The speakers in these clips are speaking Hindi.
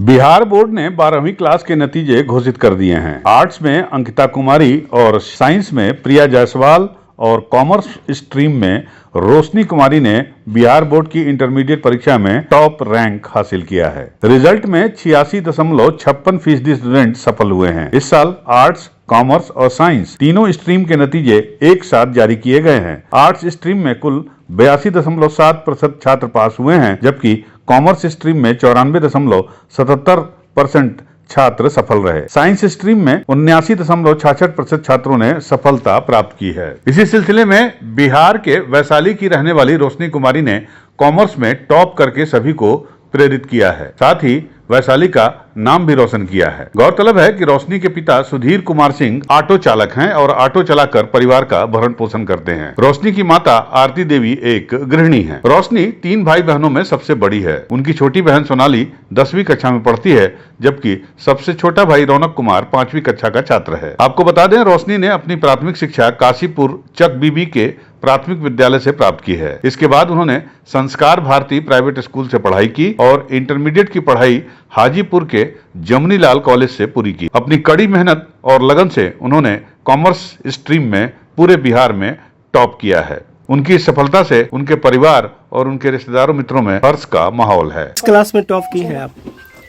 बिहार बोर्ड ने 12वीं क्लास के नतीजे घोषित कर दिए हैं। आर्ट्स में अंकिता कुमारी और साइंस में प्रिया जायसवाल और कॉमर्स स्ट्रीम में रोशनी कुमारी ने बिहार बोर्ड की इंटरमीडिएट परीक्षा में टॉप रैंक हासिल किया है। रिजल्ट में 86.56% स्टूडेंट सफल हुए हैं। इस साल आर्ट्स, कॉमर्स और साइंस तीनों स्ट्रीम के नतीजे एक साथ जारी किए गए हैं। आर्ट्स स्ट्रीम में कुल 82.7% छात्र पास हुए हैं, जबकि कॉमर्स स्ट्रीम में 94.77% छात्र सफल रहे। साइंस स्ट्रीम में 79.66% छात्रों ने सफलता प्राप्त की है। इसी सिलसिले में बिहार के वैशाली की रहने वाली रोशनी कुमारी ने कॉमर्स में टॉप करके सभी को प्रेरित किया है। साथ ही वैशाली का नाम भी रोशन किया है। गौरतलब है कि रोशनी के पिता सुधीर कुमार सिंह ऑटो चालक हैं और ऑटो चलाकर परिवार का भरण पोषण करते हैं। रोशनी की माता आरती देवी एक गृहिणी हैं। रोशनी 3 भाई बहनों में सबसे बड़ी है। उनकी छोटी बहन सोनाली 10वीं कक्षा में पढ़ती है, जबकि सबसे छोटा भाई रौनक कुमार 5वीं कक्षा का छात्र है। आपको बता दें, रोशनी ने अपनी प्राथमिक शिक्षा काशीपुर चक बीबी के प्राथमिक विद्यालय से प्राप्त की है। इसके बाद उन्होंने संस्कार भारती प्राइवेट स्कूल से पढ़ाई की और इंटरमीडिएट की पढ़ाई हाजीपुर के जमनी लाल कॉलेज से पूरी की। अपनी कड़ी मेहनत और लगन से उन्होंने कॉमर्स स्ट्रीम में पूरे बिहार में टॉप किया है। उनकी इस सफलता से उनके परिवार और उनके रिश्तेदारों मित्रों में हर्ष का माहौल है। किस क्लास में टॉप की है आप?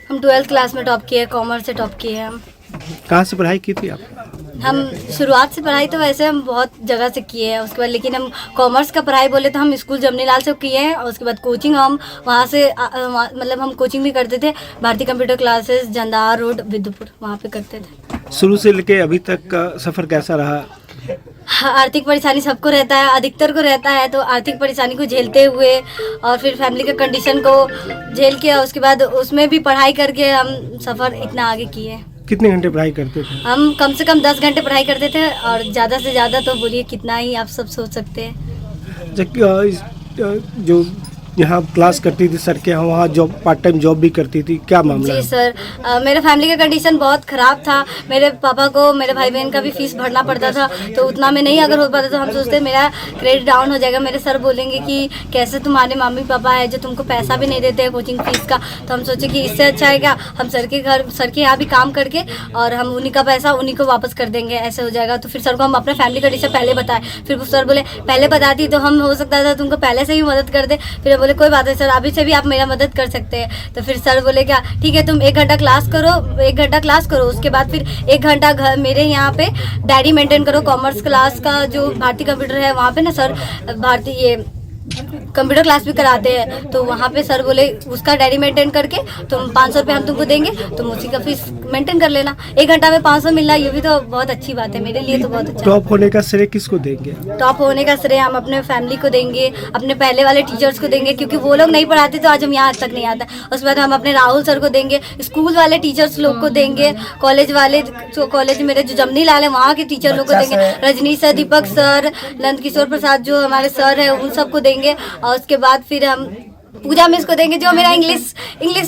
हम 12th क्लास में टॉप किए, कॉमर्स से टॉप किए हम। कहाँ से पढ़ाई की थी आप? हम शुरुआत से पढ़ाई तो वैसे हम बहुत जगह से किए हैं, उसके बाद लेकिन हम कॉमर्स का पढ़ाई बोले तो हम स्कूल जमनी लाल से किए हैं और उसके बाद कोचिंग हम वहाँ से मतलब हम कोचिंग भी करते थे। भारतीय कंप्यूटर क्लासेस, जंदार रोड, विद्युपुर, वहाँ पे करते थे। शुरू से लेके अभी तक का सफ़र कैसा रहा? आर्थिक परेशानी सबको रहता है, अधिकतर को रहता है, तो आर्थिक परेशानी को झेलते हुए और फिर फैमिली के कंडीशन को झेल के उसके बाद उसमें भी पढ़ाई करके हम सफ़र इतना आगे किए। कितने घंटे पढ़ाई करते थे? हम कम से कम 10 घंटे पढ़ाई करते थे और ज़्यादा से ज़्यादा तो बोलिए कितना ही आप सब सोच सकते हैं। जो यहाँ क्लास करती थी सर के यहाँ, वहाँ जॉब, पार्ट टाइम जॉब भी करती थी, क्या मामला है? जी सर, मेरे फैमिली का कंडीशन बहुत ख़राब था। मेरे पापा को मेरे भाई बहन का भी फीस भरना पड़ता था, तो उतना में नहीं अगर हो पाता तो हम सोचते मेरा क्रेडिट डाउन हो जाएगा। मेरे सर बोलेंगे कि कैसे तुम्हारे मम्मी पापा है जो तुमको पैसा भी नहीं देते हैं कोचिंग फीस का। तो हम सोचे कि इससे अच्छा है क्या हम सर के यहाँ भी काम करके और हम उन्हीं का पैसा उन्हीं को वापस कर देंगे, ऐसे हो जाएगा। तो फिर सर को हम अपने फैमिली कंडीशन पहले बताए। फिर सर बोले पहले बताती तो हम हो सकता था तुमको पहले से ही मदद कर दे। फिर बोले कोई बात नहीं सर, अभी से भी आप मेरा मदद कर सकते हैं। तो फिर सर बोले क्या ठीक है, तुम 1 घंटा क्लास करो, उसके बाद फिर 1 घंटा घर मेरे यहाँ पे डायरी मेंटेन करो। कॉमर्स क्लास का जो भारतीय कंप्यूटर है वहाँ पे ना सर भारतीय कंप्यूटर क्लास भी कराते हैं, तो वहाँ पे सर बोले उसका डायरी मेंटेन करके तुम 500 रुपये हम तुमको देंगे, तुम उसी का फीस मेंटेन कर लेना। 1 घंटा में 500 मिलना ये भी तो बहुत अच्छी बात है, मेरे लिए तो बहुत अच्छा। टॉप होने का श्रेय किसको देंगे? टॉप होने का श्रेय हम अपने फैमिली को देंगे, अपने पहले वाले टीचर्स को देंगे, क्योंकि वो लोग नहीं पढ़ाते तो आज हम यहाँ तक नहीं आता। उसके बाद हम अपने राहुल सर को देंगे, स्कूल वाले टीचर्स लोग को देंगे, कॉलेज वाले जो कॉलेज मेरे जो जमनी लाल है वहाँ के टीचर लोग को देंगे, रजनी सर, दीपक सर, नंद किशोर प्रसाद जो हमारे सर है उन सबको देंगे। और उसके बाद फिर हम पूजा मिस को देंगे जो मेरा इंग्लिश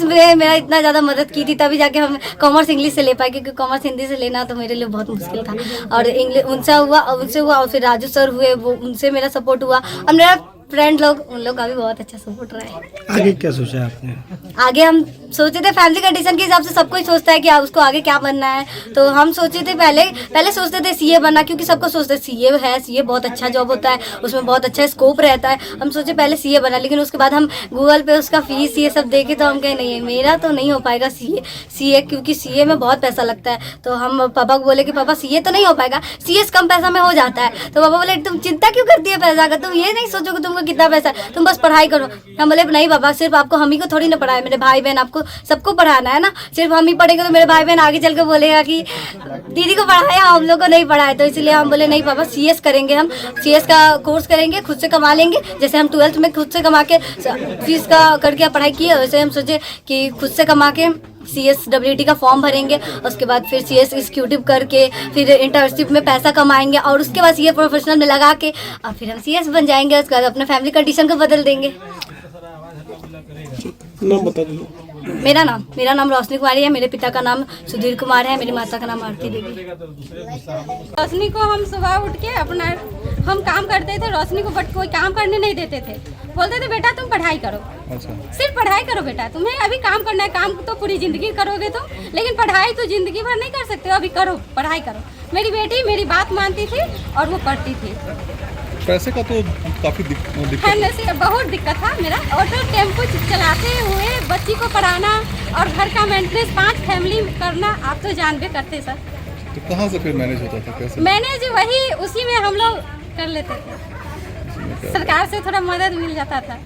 में मेरा इतना ज़्यादा मदद की थी, तभी जाके हम कॉमर्स इंग्लिश से ले पाए, क्योंकि कॉमर्स हिंदी से लेना तो मेरे लिए बहुत मुश्किल था। और इंग्लिश उनसे हुआ और फिर राजू सर हुए, वो उनसे मेरा सपोर्ट हुआ और मेरा फ्रेंड लोग उन लोग का भी बहुत अच्छा सपोर्ट रहा है। आगे क्या सोचा है आपने? आगे हम सोचे थे फैमिली कंडीशन के हिसाब से सब कोई सोचता है कि उसको आगे क्या बनना है, तो हम सोचे थे पहले सोचते थे सीए बनना, क्योंकि सबको सोचते सीए बहुत अच्छा जॉब होता है, उसमें बहुत अच्छा स्कोप रहता है। हम सोचे पहले सीए बना, लेकिन उसके बाद हम गूगल पे उसका फीस ये सब देखे तो हम कहे नहीं मेरा तो नहीं हो पाएगा सीए, क्योंकि सीए में बहुत पैसा लगता है। तो हम पापा को बोले कि पापा सीए तो नहीं हो पाएगा, सीए कम पैसा में हो जाता है। तो पापा बोले तुम चिंता क्यों करती है पैसा का, तुम ये नहीं सोचो कि तुमको कितना पैसा है, तुम बस पढ़ाई करो। हम बोले नहीं पापा, सिर्फ आपको हम ही को थोड़ी ना पढ़ाए, मेरे भाई बहन आपको सबको पढ़ाना है ना, सिर्फ हम ही पढ़ेंगे तो मेरे भाई बहन आगे चल के बोलेगा कि दीदी को पढ़ाया हम लोग को नहीं पढ़ाए। तो इसलिए हम बोले नहीं पापा सीएस करेंगे, हम सीएस का कोर्स करेंगे, खुद से कमा लेंगे। जैसे हम 12th में खुद से कमा के फीस का करके पढ़ाई किए, वैसे हम सोचे कि खुद से कमा के CSWT का फॉर्म भरेंगे, उसके बाद फिर CS एग्जीक्यूटिव करके फिर इंटर्नशिप में पैसा कमाएंगे और उसके बाद CA प्रोफेशनल में लगा के और फिर हम CS बन जाएंगे। उसके बाद अपने फैमिली कंडीशन को बदल देंगे। नाम बता दो। मेरा नाम रोशनी कुमारी है। मेरे पिता का नाम सुधीर कुमार है। मेरी माता का नाम आरती देवी। रोशनी को हम सुबह उठ के अपना हम काम करते थे। रोशनी को बट कोई काम करने नहीं देते थे। बोलते थे बेटा तुम पढ़ाई करो। अच्छा। सिर्फ पढ़ाई करो बेटा, तुम्हें अभी काम करना है। काम तो पूरी जिंदगी करोगे तुम, लेकिन पढ़ाई तो जिंदगी भर नहीं कर सकते हो। अभी करो, पढ़ाई करो। मेरी बेटी मेरी बात मानती थी और वो पढ़ती थी। पैसे का तो काफी दिक्कत खाने से बहुत दिक्कत था। मेरा ऑटो टेम्पो चलाते हुए बच्ची को पढ़ाना और घर का मेंटेनेंस 5 फैमिली करना, आप तो जानबे करते सर। तो कहाँ से फिर मैनेज होता था, कैसे? मैनेज वही उसी में हम लोग कर लेते थे। सरकार से थोड़ा मदद मिल जाता था।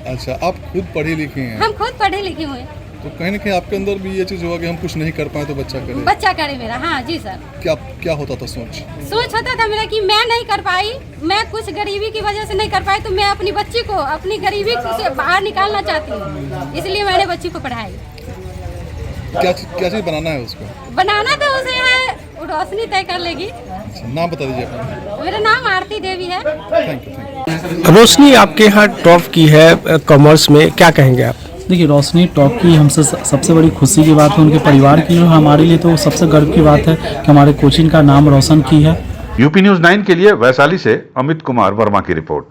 अच्छा, आप खुद पढ़ी लिखी हैं? हम खुद पढ़े लिखे हुए। तो कहीं ना कहीं आपके अंदर भी ये चीज़ होगा कि हम कुछ नहीं कर पाए तो बच्चा करे। बच्चा करे मेरा। हाँ जी सर। क्या होता था सोच होता था मेरा कि मैं नहीं कर पाई, मैं कुछ गरीबी की वजह से नहीं कर पाई, तो मैं अपनी बच्ची को अपनी गरीबी से बाहर निकालना चाहती हूँ। इसलिए मैंने बच्ची को पढ़ाई। क्या चीज़ बनाना है उसको? बनाना तो उसे है, रोशनी तय कर लेगी। अच्छा, नाम बता दीजिए अपना। मेरा नाम आरती देवी है। Thank you. रोशनी आपके यहाँ टॉप की है कॉमर्स में, क्या कहेंगे आप? देखिए, रोशनी टॉप की हमसे सबसे बड़ी खुशी की बात है उनके परिवार की, और हमारे लिए तो सबसे गर्व की बात है कि हमारे कोचिंग का नाम रोशन की है। यूपी न्यूज़ 9 के लिए वैशाली से अमित कुमार वर्मा की रिपोर्ट।